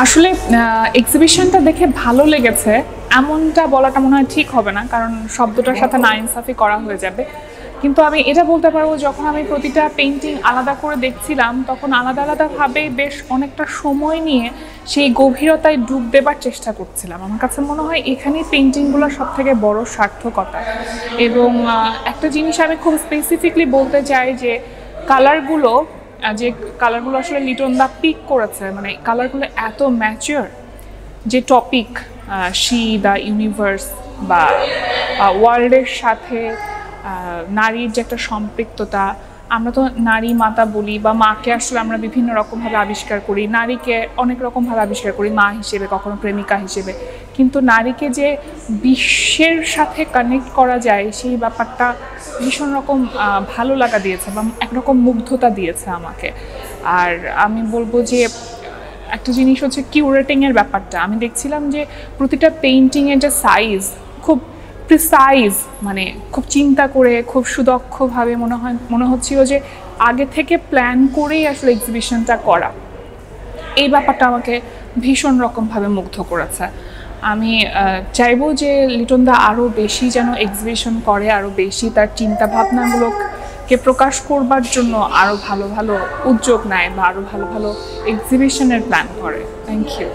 আসলে এক্সিবিশনটা দেখে ভালো লেগেছে এমনটা বলাটা মনে হয় ঠিক হবে না, কারণ শব্দটার সাথে নাইনসাফি করা হয়ে যাবে। কিন্তু আমি এটা বলতে পারবো, যখন আমি প্রতিটা পেইন্টিং আলাদা করে দেখছিলাম তখন আলাদা আলাদাভাবে বেশ অনেকটা সময় নিয়ে সেই গভীরতায় ডুব দেবার চেষ্টা করছিলাম। আমার কাছে মনে হয় এখানেই পেইন্টিংগুলোর সবথেকে বড় সার্থকতা। এবং একটা জিনিস আমি খুব স্পেসিফিকলি বলতে চাই যে কালারগুলো আসলে লিটন দা পিক করেছে, মানে কালারগুলো এত ম্যাচিওর। যে টপিক দ্য ইউনিভার্স বা ওয়ার্ল্ডের সাথে নারীর যে একটা সম্পৃক্ততা, আমরা তো নারী মাতা বলি বা মাকে আসলে আমরা বিভিন্ন রকমভাবে আবিষ্কার করি, নারীকে অনেক রকমভাবে আবিষ্কার করি, মা হিসেবে, কখনো প্রেমিকা হিসেবে, কিন্তু নারীকে যে বিশ্বের সাথে কানেক্ট করা যায় সেই ব্যাপারটা ভীষণ রকম ভালো লাগা দিয়েছে বা একরকম মুগ্ধতা দিয়েছে আমাকে। আর আমি বলবো যে একটা জিনিস হচ্ছে কিউরেটিংয়ের ব্যাপারটা। আমি দেখছিলাম যে প্রতিটা পেইন্টিংয়ের যে সাইজ খুব প্রিসাইজ, মানে খুব চিন্তা করে খুব সুদক্ষভাবে মনে হচ্ছিল যে আগে থেকে প্ল্যান করেই আসলে এক্সিবিশনটা করা। এই ব্যাপারটা আমাকে ভীষণ রকমভাবে মুগ্ধ করেছে। আমি চাইবো যে লিটন দা আরও বেশি যেন এক্সিবিশন করে, আরও বেশি তার চিন্তাভাবনাগুলোকে প্রকাশ করবার জন্য আরও ভালো ভালো উদ্যোগ নেয় বা আরও ভালো ভালো এক্সিবিশনের প্ল্যান করে। Thank you.